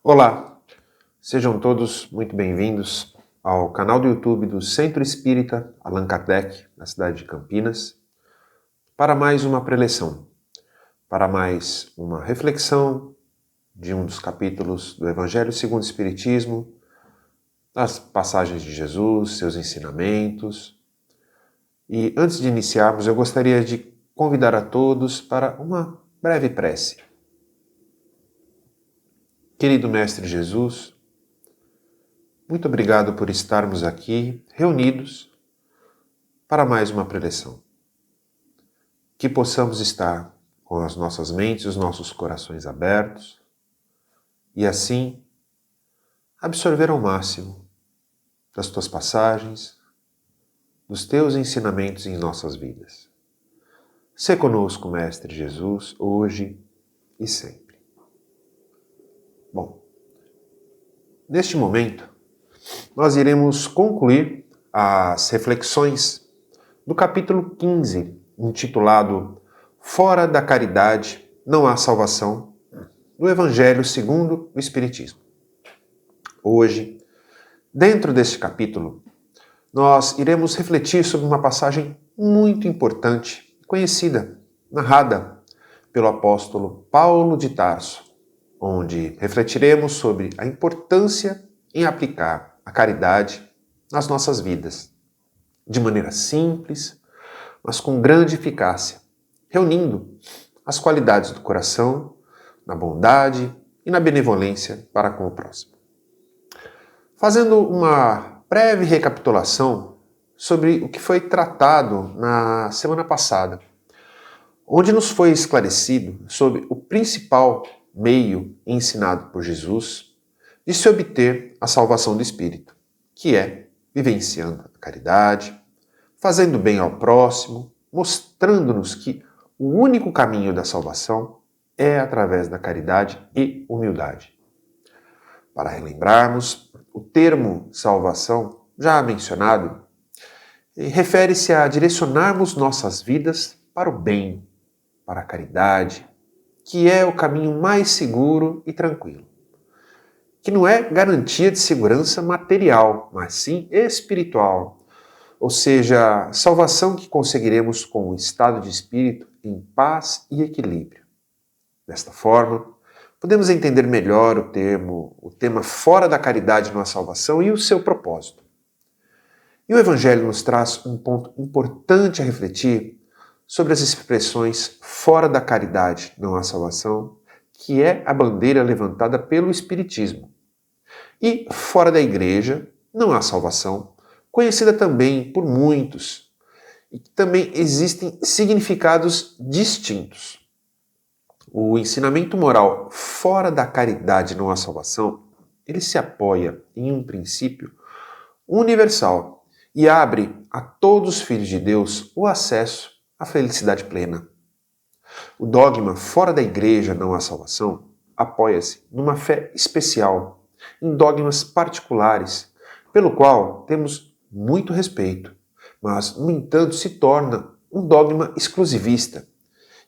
Olá, sejam todos muito bem-vindos ao canal do YouTube do Centro Espírita Allan Kardec, na cidade de Campinas, para mais uma preleção, para mais uma reflexão de um dos capítulos do Evangelho segundo o Espiritismo, das passagens de Jesus, seus ensinamentos. E antes de iniciarmos, eu gostaria de convidar a todos para uma breve prece. Querido Mestre Jesus, muito obrigado por estarmos aqui reunidos para mais uma preleção. Que possamos estar com as nossas mentes e os nossos corações abertos e assim absorver ao máximo das tuas passagens, dos teus ensinamentos em nossas vidas. Sê conosco, Mestre Jesus, hoje e sempre. Bom, neste momento, nós iremos concluir as reflexões do capítulo 15, intitulado Fora da Caridade não há salvação, do Evangelho segundo o Espiritismo. Hoje, dentro deste capítulo, nós iremos refletir sobre uma passagem muito importante, conhecida, narrada pelo apóstolo Paulo de Tarso, onde refletiremos sobre a importância em aplicar a caridade nas nossas vidas, de maneira simples, mas com grande eficácia, reunindo as qualidades do coração, na bondade e na benevolência para com o próximo. Fazendo uma breve recapitulação sobre o que foi tratado na semana passada, onde nos foi esclarecido sobre o principal meio ensinado por Jesus de se obter a salvação do espírito, que é vivenciando a caridade, fazendo bem ao próximo, mostrando-nos que o único caminho da salvação é através da caridade e humildade. Para relembrarmos, o termo salvação, já mencionado, refere-se a direcionarmos nossas vidas para o bem, para a caridade, que é o caminho mais seguro e tranquilo, que não é garantia de segurança material, mas sim espiritual, ou seja, salvação que conseguiremos com o estado de espírito em paz e equilíbrio. Desta forma, podemos entender melhor o tema fora da caridade não há salvação e o seu propósito. E o Evangelho nos traz um ponto importante a refletir sobre as expressões fora da caridade não há salvação, que é a bandeira levantada pelo Espiritismo. E fora da igreja não há salvação, conhecida também por muitos, e que também existem significados distintos. O ensinamento moral fora da caridade não há salvação, ele se apoia em um princípio universal e abre a todos os filhos de Deus o acesso à felicidade plena. O dogma fora da igreja não há salvação apoia-se numa fé especial, em dogmas particulares, pelo qual temos muito respeito, mas, no entanto, se torna um dogma exclusivista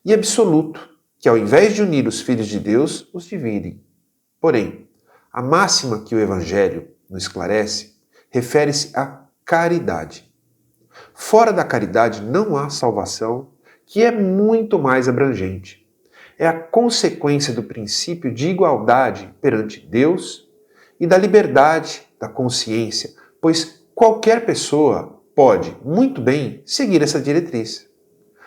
e absoluto, que ao invés de unir os filhos de Deus, os dividem. Porém, a máxima que o Evangelho nos esclarece refere-se à caridade. Fora da caridade não há salvação, que é muito mais abrangente. É a consequência do princípio de igualdade perante Deus e da liberdade da consciência, pois qualquer pessoa pode, muito bem, seguir essa diretriz,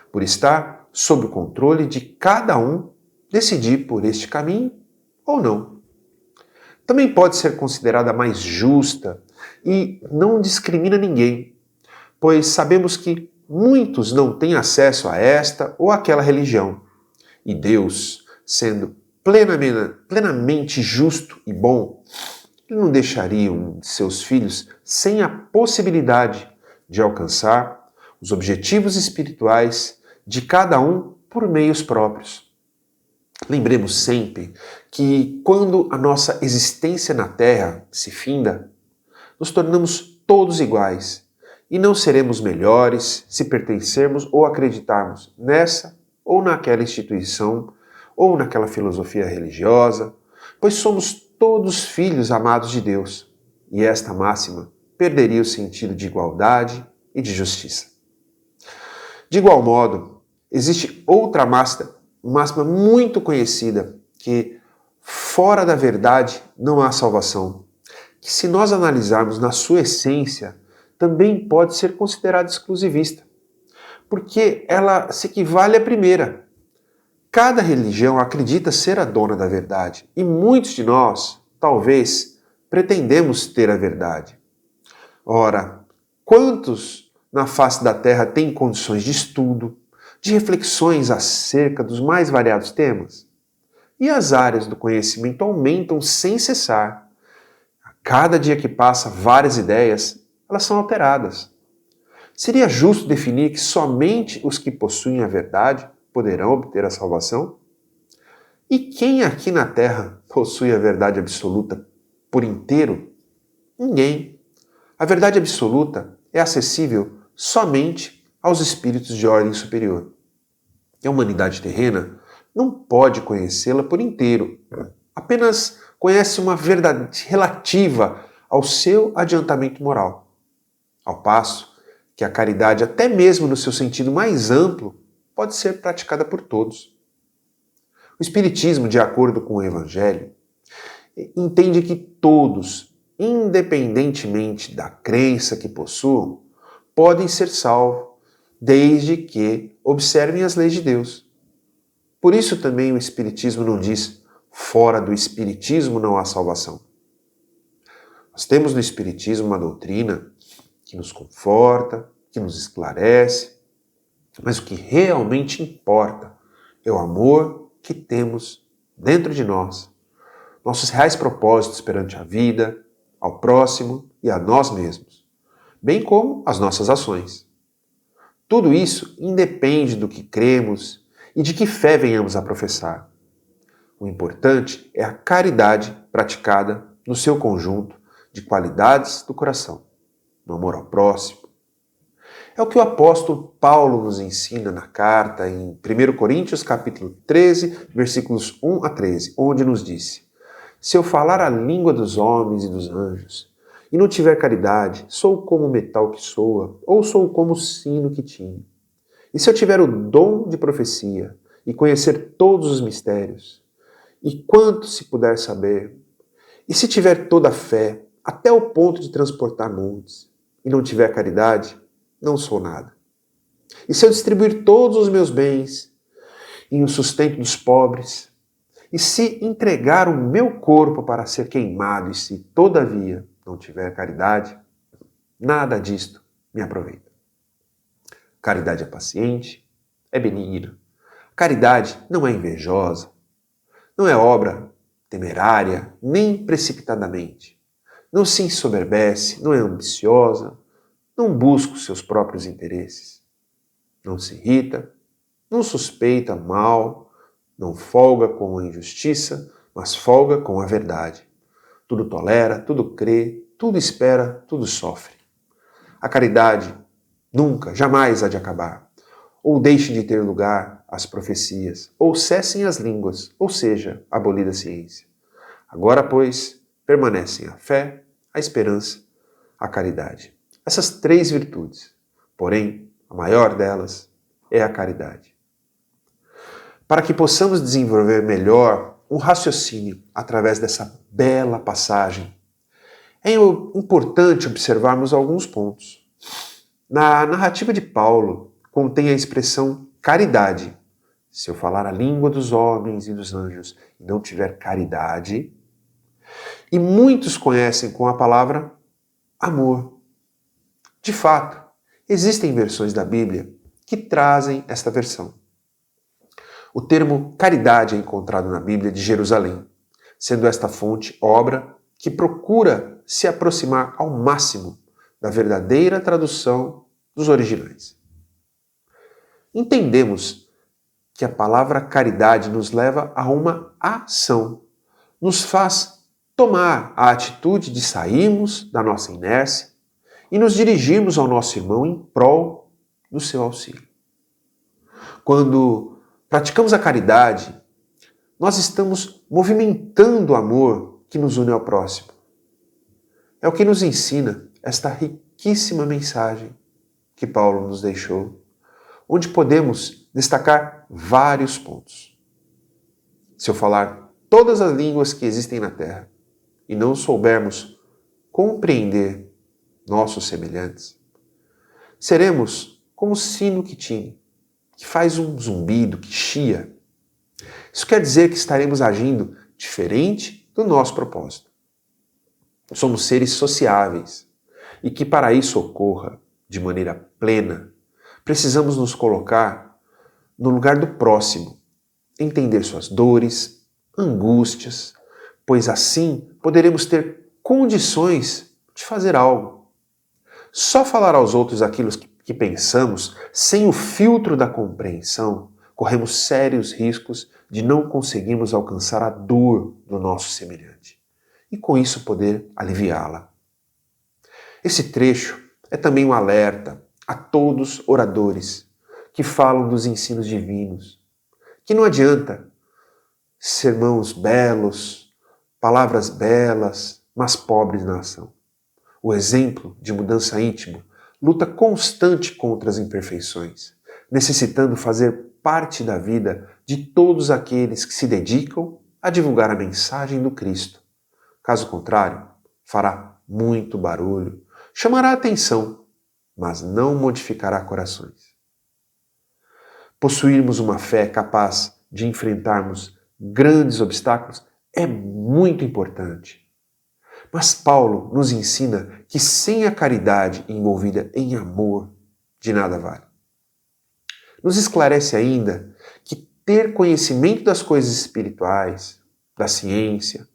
por estar sob o controle de cada um decidir por este caminho ou não. Também pode ser considerada mais justa e não discrimina ninguém, pois sabemos que muitos não têm acesso a esta ou aquela religião. E Deus, sendo plenamente justo e bom, Ele não deixaria um de seus filhos sem a possibilidade de alcançar os objetivos espirituais de cada um por meios próprios. Lembremos sempre que quando a nossa existência na Terra se finda, nos tornamos todos iguais e não seremos melhores se pertencermos ou acreditarmos nessa ou naquela instituição ou naquela filosofia religiosa, pois somos todos filhos amados de Deus, e esta máxima perderia o sentido de igualdade e de justiça. De igual modo, existe outra máxima muito conhecida, que fora da verdade não há salvação, que se nós analisarmos na sua essência, também pode ser considerada exclusivista, porque ela se equivale à primeira. Cada religião acredita ser a dona da verdade, e muitos de nós, talvez, pretendemos ter a verdade. Ora, quantos na face da Terra têm condições de estudo, de reflexões acerca dos mais variados temas? E as áreas do conhecimento aumentam sem cessar. A cada dia que passa, várias ideias, elas são alteradas. Seria justo definir que somente os que possuem a verdade poderão obter a salvação? E quem aqui na Terra possui a verdade absoluta por inteiro? Ninguém. A verdade absoluta é acessível somente aos espíritos de ordem superior. E a humanidade terrena não pode conhecê-la por inteiro. Apenas conhece uma verdade relativa ao seu adiantamento moral. Ao passo que a caridade, até mesmo no seu sentido mais amplo, pode ser praticada por todos. O Espiritismo, de acordo com o Evangelho, entende que todos, independentemente da crença que possuam, podem ser salvos, desde que observem as leis de Deus. Por isso também o Espiritismo não diz, fora do Espiritismo não há salvação. Nós temos no Espiritismo uma doutrina que nos conforta, que nos esclarece, mas o que realmente importa é o amor que temos dentro de nós, nossos reais propósitos perante a vida, ao próximo e a nós mesmos, bem como as nossas ações. Tudo isso independe do que cremos e de que fé venhamos a professar. O importante é a caridade praticada no seu conjunto de qualidades do coração, no amor ao próximo. É o que o apóstolo Paulo nos ensina na carta em 1 Coríntios capítulo 13, versículos 1 a 13, onde nos disse: se eu falar a língua dos homens e dos anjos, e não tiver caridade, sou como o metal que soa, ou sou como o sino que tine. E se eu tiver o dom de profecia, e conhecer todos os mistérios, e quanto se puder saber, e se tiver toda a fé, até o ponto de transportar montes, e não tiver caridade, não sou nada. E se eu distribuir todos os meus bens em o sustento dos pobres, e se entregar o meu corpo para ser queimado, e se, todavia, não tiver caridade, nada disto me aproveita. Caridade é paciente, é benigna. Caridade não é invejosa, não é obra temerária, nem precipitadamente. Não se ensoberbece, não é ambiciosa, não busca os seus próprios interesses. Não se irrita, não suspeita mal, não folga com a injustiça, mas folga com a verdade. Tudo tolera, tudo crê, tudo espera, tudo sofre. A caridade nunca, jamais há de acabar. Ou deixe de ter lugar as profecias, ou cessem as línguas, ou seja, abolida a ciência. Agora, pois, permanecem a fé, a esperança, a caridade. Essas três virtudes, porém, a maior delas é a caridade. Para que possamos desenvolver melhor um raciocínio através dessa bela passagem, é importante observarmos alguns pontos. Na narrativa de Paulo, contém a expressão caridade. Se eu falar a língua dos homens e dos anjos e não tiver caridade, e muitos conhecem com a palavra amor. De fato, existem versões da Bíblia que trazem esta versão. O termo caridade é encontrado na Bíblia de Jerusalém, sendo esta fonte obra que procura se aproximar ao máximo da verdadeira tradução dos originais. Entendemos que a palavra caridade nos leva a uma ação, nos faz tomar a atitude de sairmos da nossa inércia e nos dirigirmos ao nosso irmão em prol do seu auxílio. Quando praticamos a caridade, nós estamos movimentando o amor que nos une ao próximo. É o que nos ensina esta riquíssima mensagem que Paulo nos deixou, onde podemos destacar vários pontos. Se eu falar todas as línguas que existem na Terra e não soubermos compreender nossos semelhantes, seremos como o sino que tine, que faz um zumbido, que chia. Isso quer dizer que estaremos agindo diferente do nosso propósito. Somos seres sociáveis e que para isso ocorra de maneira plena, precisamos nos colocar no lugar do próximo, entender suas dores, angústias, pois assim poderemos ter condições de fazer algo. Só falar aos outros aquilo que pensamos, sem o filtro da compreensão, corremos sérios riscos de não conseguirmos alcançar a dor do nosso semelhante e com isso poder aliviá-la. Esse trecho é também um alerta a todos oradores que falam dos ensinos divinos, que não adianta sermões belos, palavras belas, mas pobres na ação. O exemplo de mudança íntima luta constante contra as imperfeições, necessitando fazer parte da vida de todos aqueles que se dedicam a divulgar a mensagem do Cristo. Caso contrário, fará muito barulho, chamará atenção, mas não modificará corações. Possuirmos uma fé capaz de enfrentarmos grandes obstáculos é muito importante. Mas Paulo nos ensina que sem a caridade envolvida em amor, de nada vale. Nos esclarece ainda que ter conhecimento das coisas espirituais, da ciência,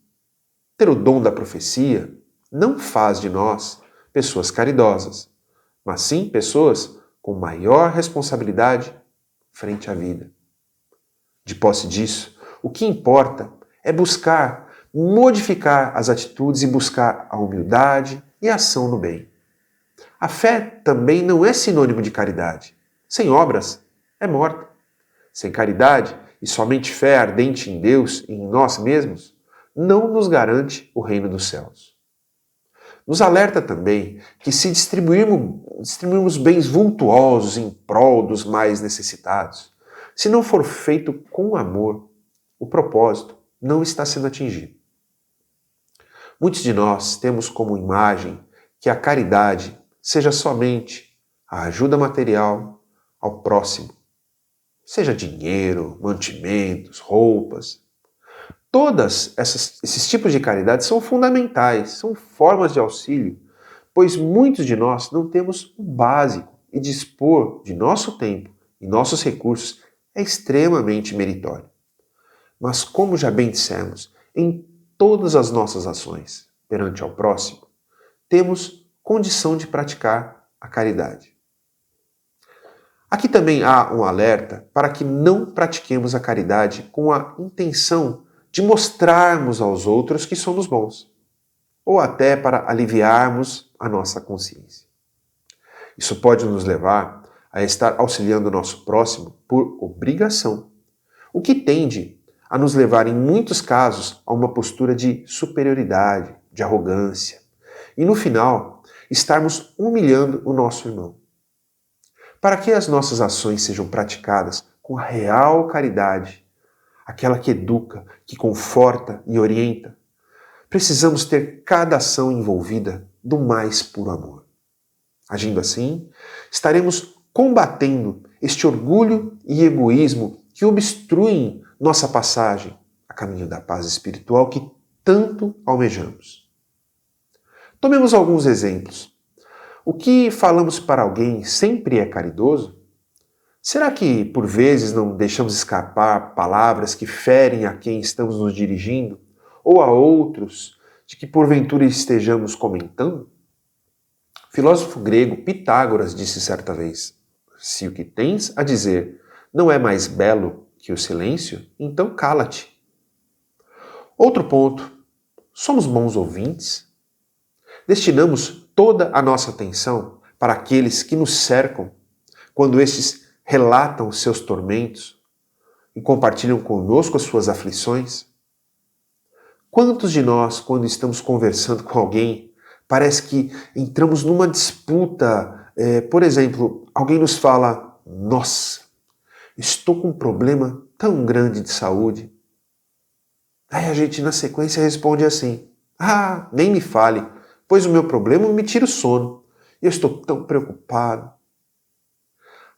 ter o dom da profecia, não faz de nós pessoas caridosas, mas sim pessoas com maior responsabilidade frente à vida. De posse disso, o que importa é buscar modificar as atitudes e buscar a humildade e a ação no bem. A fé também não é sinônimo de caridade. Sem obras, é morta. Sem caridade e somente fé ardente em Deus e em nós mesmos, não nos garante o reino dos céus. Nos alerta também que se distribuirmos bens vultuosos em prol dos mais necessitados, se não for feito com amor, o propósito não está sendo atingido. Muitos de nós temos como imagem que a caridade seja somente a ajuda material ao próximo, seja dinheiro, mantimentos, roupas. Todos esses tipos de caridade são fundamentais, são formas de auxílio, pois muitos de nós não temos o básico e dispor de nosso tempo e nossos recursos é extremamente meritório. Mas como já bem dissemos, em todas as nossas ações perante ao próximo, temos condição de praticar a caridade. Aqui também há um alerta para que não pratiquemos a caridade com a intenção de mostrarmos aos outros que somos bons, ou até para aliviarmos a nossa consciência. Isso pode nos levar a estar auxiliando o nosso próximo por obrigação, o que tende a nos levar, em muitos casos, a uma postura de superioridade, de arrogância, e no final, estarmos humilhando o nosso irmão. Para que as nossas ações sejam praticadas com a real caridade, aquela que educa, que conforta e orienta, precisamos ter cada ação envolvida do mais puro amor. Agindo assim, estaremos combatendo este orgulho e egoísmo que obstruem nossa passagem a caminho da paz espiritual que tanto almejamos. Tomemos alguns exemplos. O que falamos para alguém sempre é caridoso? Será que, por vezes, não deixamos escapar palavras que ferem a quem estamos nos dirigindo ou a outros de que porventura estejamos comentando? O filósofo grego Pitágoras disse certa vez: se o que tens a dizer não é mais belo que o silêncio, então cala-te. Outro ponto: somos bons ouvintes? Destinamos toda a nossa atenção para aqueles que nos cercam, quando estes relatam seus tormentos e compartilham conosco as suas aflições? Quantos de nós, quando estamos conversando com alguém, parece que entramos numa disputa? Por exemplo, alguém nos fala: nossa, estou com um problema tão grande de saúde. Aí a gente, na sequência, responde assim: ah, nem me fale, pois o meu problema me tira o sono. Eu estou tão preocupado.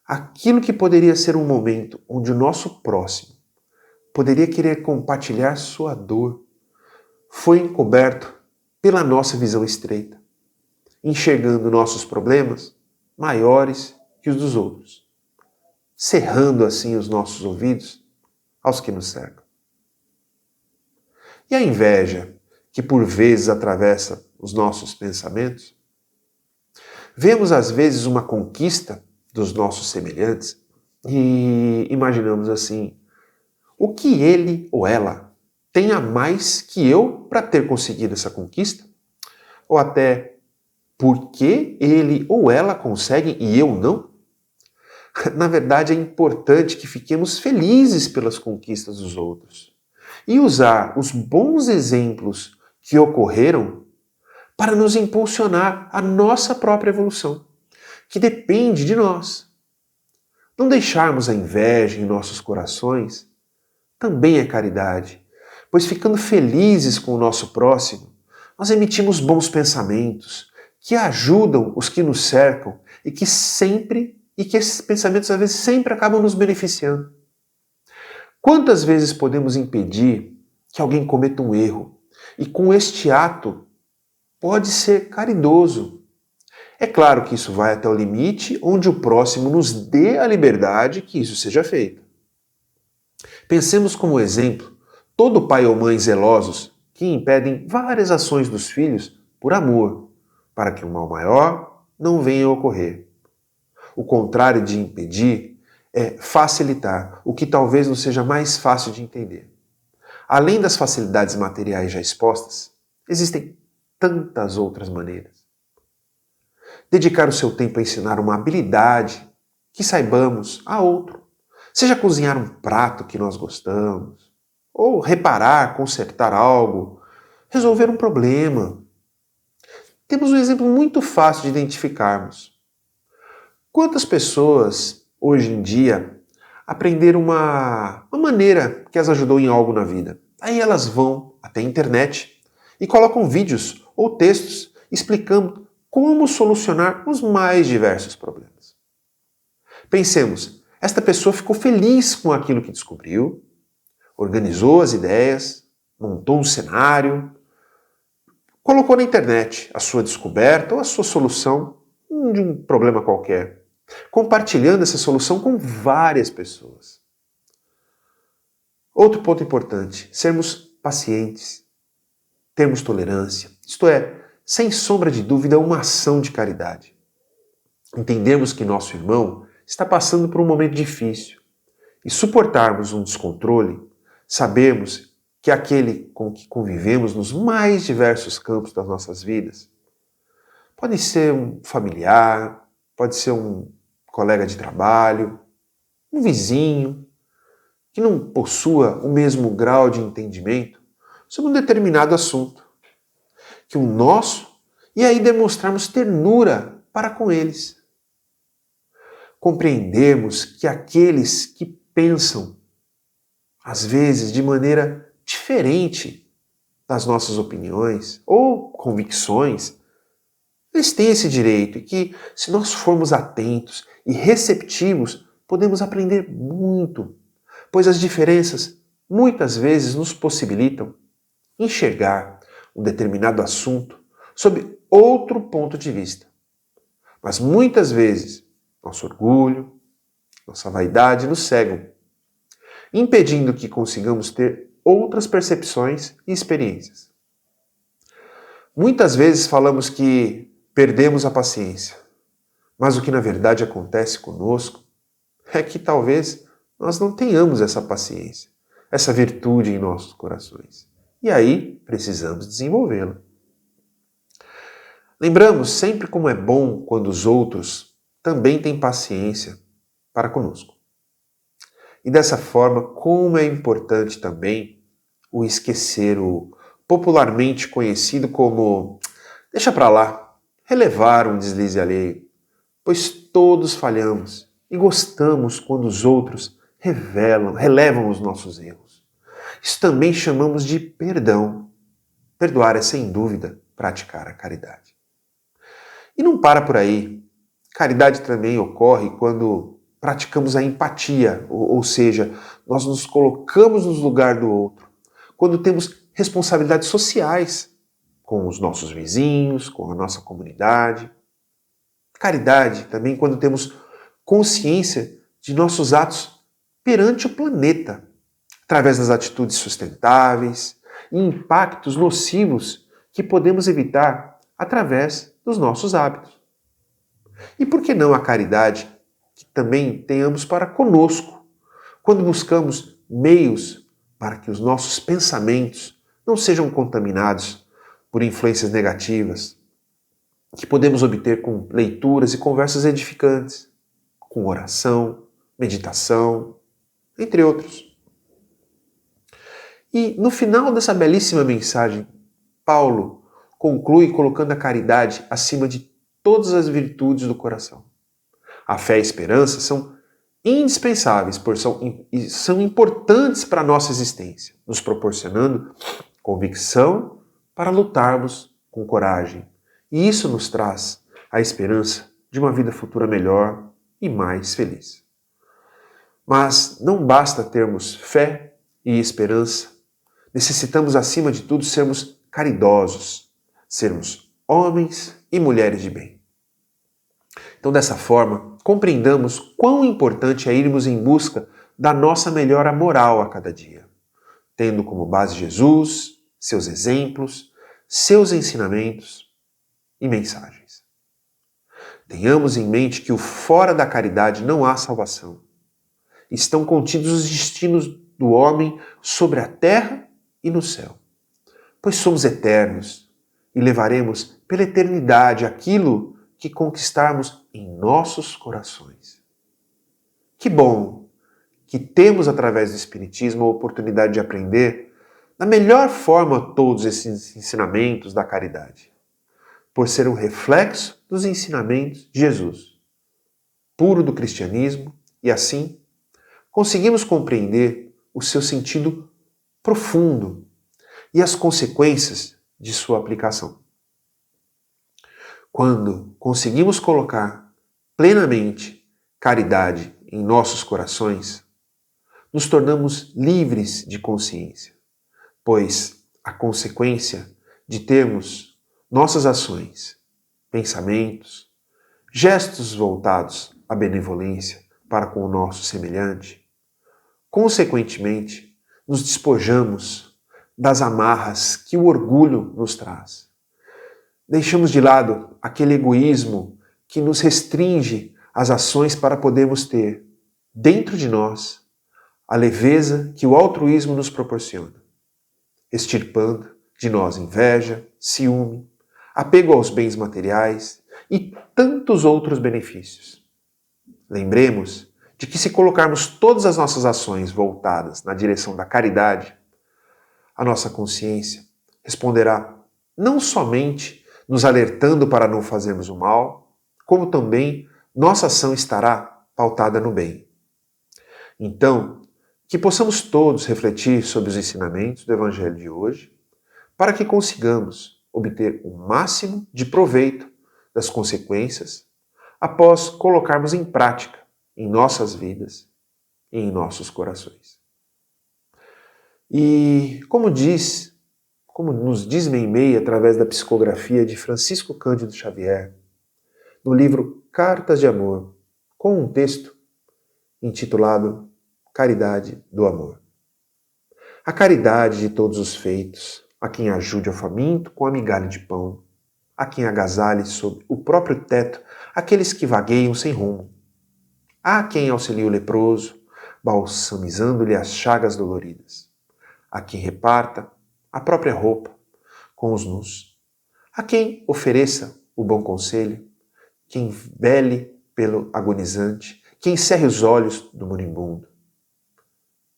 Aquilo que poderia ser um momento onde o nosso próximo poderia querer compartilhar sua dor, foi encoberto pela nossa visão estreita, enxergando nossos problemas maiores que os dos outros, cerrando assim os nossos ouvidos aos que nos cercam. E a inveja, que por vezes atravessa os nossos pensamentos? Vemos às vezes uma conquista dos nossos semelhantes e imaginamos assim: o que ele ou ela tem a mais que eu para ter conseguido essa conquista? Ou até, por que ele ou ela consegue e eu não? Na verdade, é importante que fiquemos felizes pelas conquistas dos outros e usar os bons exemplos que ocorreram para nos impulsionar a nossa própria evolução, que depende de nós. Não deixarmos a inveja em nossos corações também é caridade, pois ficando felizes com o nosso próximo, nós emitimos bons pensamentos que ajudam os que nos cercam e que esses pensamentos às vezes sempre acabam nos beneficiando. Quantas vezes podemos impedir que alguém cometa um erro e com este ato pode ser caridoso? É claro que isso vai até o limite onde o próximo nos dê a liberdade que isso seja feito. Pensemos como exemplo todo pai ou mãe zelosos que impedem várias ações dos filhos por amor, para que um mal maior não venha a ocorrer. O contrário de impedir é facilitar, o que talvez não seja mais fácil de entender. Além das facilidades materiais já expostas, existem tantas outras maneiras. Dedicar o seu tempo a ensinar uma habilidade que saibamos a outro. Seja cozinhar um prato que nós gostamos, ou reparar, consertar algo, resolver um problema. Temos um exemplo muito fácil de identificarmos. Quantas pessoas, hoje em dia, aprenderam uma maneira que as ajudou em algo na vida? Aí elas vão até a internet e colocam vídeos ou textos explicando como solucionar os mais diversos problemas. Pensemos, esta pessoa ficou feliz com aquilo que descobriu, organizou as ideias, montou um cenário, colocou na internet a sua descoberta ou a sua solução de um problema qualquer, compartilhando essa solução com várias pessoas. Outro ponto importante, sermos pacientes, termos tolerância, isto é, sem sombra de dúvida, uma ação de caridade. Entendermos que nosso irmão está passando por um momento difícil e suportarmos um descontrole, sabermos que aquele com que convivemos nos mais diversos campos das nossas vidas pode ser um familiar, pode ser um colega de trabalho, um vizinho, que não possua o mesmo grau de entendimento sobre um determinado assunto que o nosso, e aí demonstrarmos ternura para com eles. Compreendermos que aqueles que pensam, às vezes, de maneira diferente das nossas opiniões ou convicções, eles têm esse direito e que, se nós formos atentos e receptivos, podemos aprender muito, pois as diferenças muitas vezes nos possibilitam enxergar um determinado assunto sob outro ponto de vista. Mas muitas vezes, nosso orgulho, nossa vaidade nos cegam, impedindo que consigamos ter outras percepções e experiências. Muitas vezes falamos que perdemos a paciência, mas o que na verdade acontece conosco é que talvez nós não tenhamos essa paciência, essa virtude em nossos corações. E aí precisamos desenvolvê-la. Lembramos sempre como é bom quando os outros também têm paciência para conosco. E dessa forma, como é importante também o esquecer o popularmente conhecido como deixa pra lá, relevar um deslize alheio, pois todos falhamos e gostamos quando os outros relevam os nossos erros. Isso também chamamos de perdão. Perdoar é, sem dúvida, praticar a caridade. E não para por aí. Caridade também ocorre quando praticamos a empatia, ou seja, nós nos colocamos no lugar do outro. Quando temos responsabilidades sociais com os nossos vizinhos, com a nossa comunidade. Caridade também quando temos consciência de nossos atos perante o planeta, através das atitudes sustentáveis e impactos nocivos que podemos evitar através dos nossos hábitos. E por que não a caridade que também tenhamos para conosco, quando buscamos meios para que os nossos pensamentos não sejam contaminados por influências negativas, que podemos obter com leituras e conversas edificantes, com oração, meditação, entre outros. E no final dessa belíssima mensagem, Paulo conclui colocando a caridade acima de todas as virtudes do coração. A fé e a esperança são indispensáveis, são importantes para a nossa existência, nos proporcionando convicção para lutarmos com coragem. E isso nos traz a esperança de uma vida futura melhor e mais feliz. Mas não basta termos fé e esperança. Necessitamos, acima de tudo, sermos caridosos, sermos homens e mulheres de bem. Então, dessa forma, compreendamos quão importante é irmos em busca da nossa melhora moral a cada dia, tendo como base Jesus, seus exemplos, seus ensinamentos e mensagens. Tenhamos em mente que o fora da caridade não há salvação. Estão contidos os destinos do homem sobre a terra e no céu. Pois somos eternos e levaremos pela eternidade aquilo que conquistarmos em nossos corações. Que bom que temos, através do Espiritismo, a oportunidade de aprender da melhor forma todos esses ensinamentos da caridade, por ser um reflexo dos ensinamentos de Jesus, puro do cristianismo, e assim conseguimos compreender o seu sentido profundo e as consequências de sua aplicação. Quando conseguimos colocar plenamente caridade em nossos corações, nos tornamos livres de consciência, pois a consequência de termos nossas ações, pensamentos, gestos voltados à benevolência para com o nosso semelhante, consequentemente, nos despojamos das amarras que o orgulho nos traz. Deixamos de lado aquele egoísmo que nos restringe as ações para podermos ter, dentro de nós, a leveza que o altruísmo nos proporciona, extirpando de nós inveja, ciúme, apego aos bens materiais e tantos outros benefícios. Lembremos de que, se colocarmos todas as nossas ações voltadas na direção da caridade, a nossa consciência responderá não somente nos alertando para não fazermos o mal, como também nossa ação estará pautada no bem. Então, que possamos todos refletir sobre os ensinamentos do Evangelho de hoje, para que consigamos obter o máximo de proveito das consequências após colocarmos em prática em nossas vidas e em nossos corações. E como nos diz Meimei através da psicografia de Francisco Cândido Xavier, no livro Cartas de Amor, com um texto intitulado Caridade do Amor. A caridade de todos os feitos, a quem ajude ao faminto com a migalha de pão, a quem agasalhe sob o próprio teto aqueles que vagueiam sem rumo, a quem auxilie o leproso, balsamizando-lhe as chagas doloridas, a quem reparta a própria roupa com os nus, a quem ofereça o bom conselho, quem vele pelo agonizante, quem cerre os olhos do moribundo,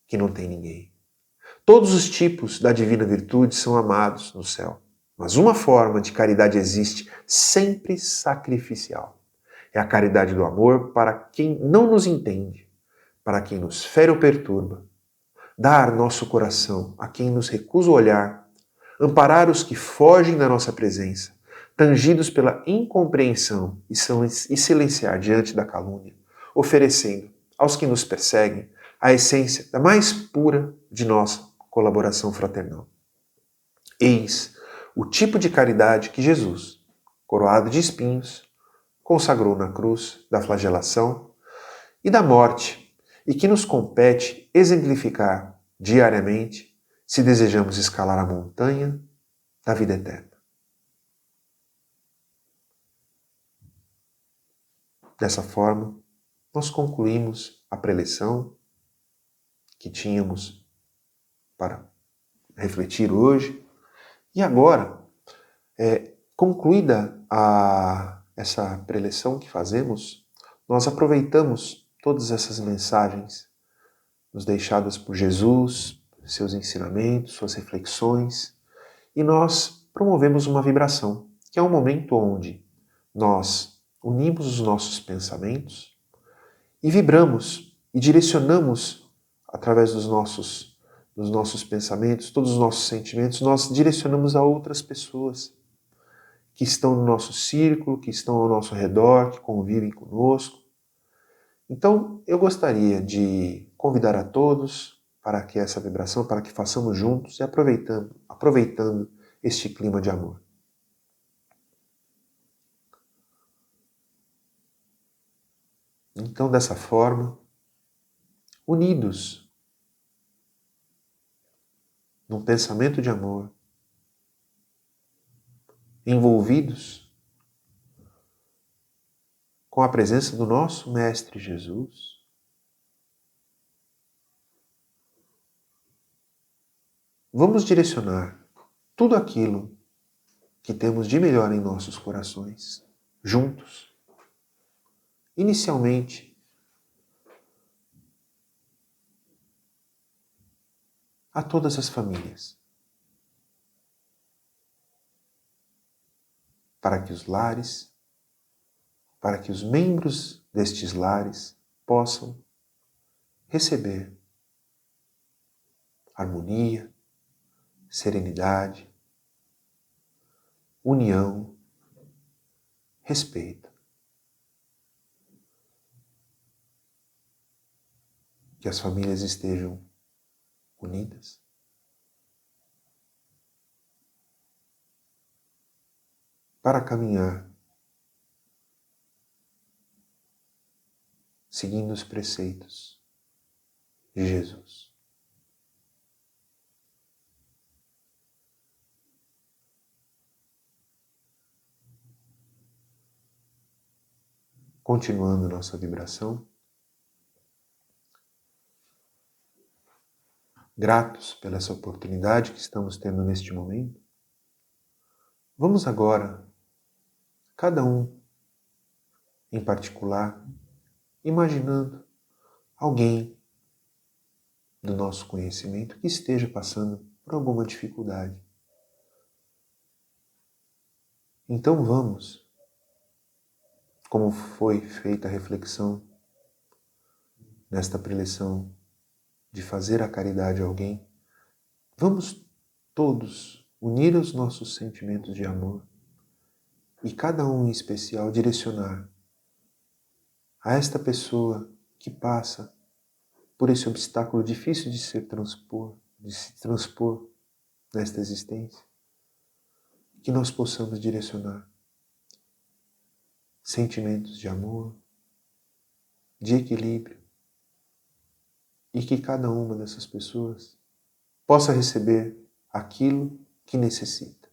que não tem ninguém. Todos os tipos da divina virtude são amados no céu, mas uma forma de caridade existe, sempre sacrificial. É a caridade do amor para quem não nos entende, para quem nos fere ou perturba. Dar nosso coração a quem nos recusa o olhar, amparar os que fogem da nossa presença, tangidos pela incompreensão e silenciar diante da calúnia, oferecendo aos que nos perseguem a essência da mais pura de nossa colaboração fraternal. Eis o tipo de caridade que Jesus, coroado de espinhos, consagrou na cruz da flagelação e da morte, e que nos compete exemplificar diariamente se desejamos escalar a montanha da vida eterna. Dessa forma, nós concluímos a preleção que tínhamos para refletir hoje. E agora, concluída essa preleção que fazemos, nós aproveitamos todas essas mensagens nos deixadas por Jesus, seus ensinamentos, suas reflexões, e nós promovemos uma vibração, que é um momento onde nós unimos os nossos pensamentos e vibramos e direcionamos através dos nossos pensamentos, todos os nossos sentimentos, nós direcionamos a outras pessoas que estão no nosso círculo, que estão ao nosso redor, que convivem conosco. Então, eu gostaria de convidar a todos para que essa vibração, para que façamos juntos e aproveitando este clima de amor. Então, dessa forma, unidos num pensamento de amor, envolvidos com a presença do nosso Mestre Jesus, vamos direcionar tudo aquilo que temos de melhor em nossos corações, juntos. Inicialmente, a todas as famílias, para que os lares, para que os membros destes lares possam receber harmonia, serenidade, união, respeito. Que as famílias estejam unidas, para caminhar seguindo os preceitos de Jesus. Continuando nossa vibração, gratos pela essa oportunidade que estamos tendo neste momento, vamos agora, cada um em particular, imaginando alguém do nosso conhecimento que esteja passando por alguma dificuldade. Então vamos, como foi feita a reflexão nesta preleção de fazer a caridade a alguém, vamos todos unir os nossos sentimentos de amor e cada um em especial direcionar a esta pessoa que passa por esse obstáculo difícil de se transpor nesta existência, que nós possamos direcionar sentimentos de amor, de equilíbrio, e que cada uma dessas pessoas possa receber aquilo que necessita.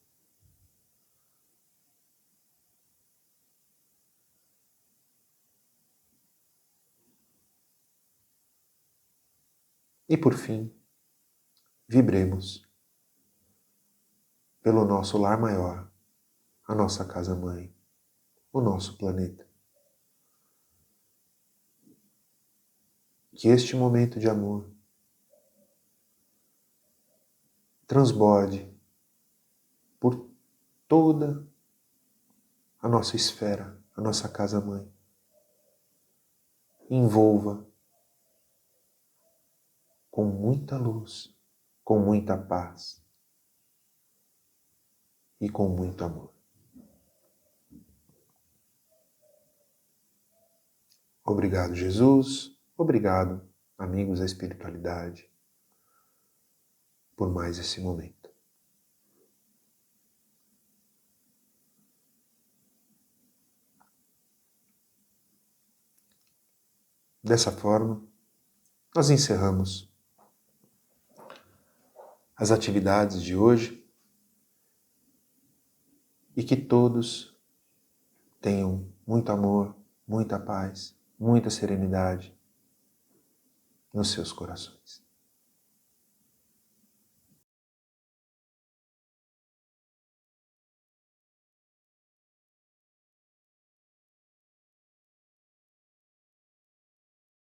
E por fim, vibremos pelo nosso lar maior, a nossa casa-mãe, o nosso planeta. Que este momento de amor transborde por toda a nossa esfera, a nossa casa-mãe. Envolva com muita luz, com muita paz e com muito amor. Obrigado, Jesus. Obrigado, amigos da espiritualidade, por mais esse momento. Dessa forma, nós encerramos as atividades de hoje e que todos tenham muito amor, muita paz, muita serenidade nos seus corações.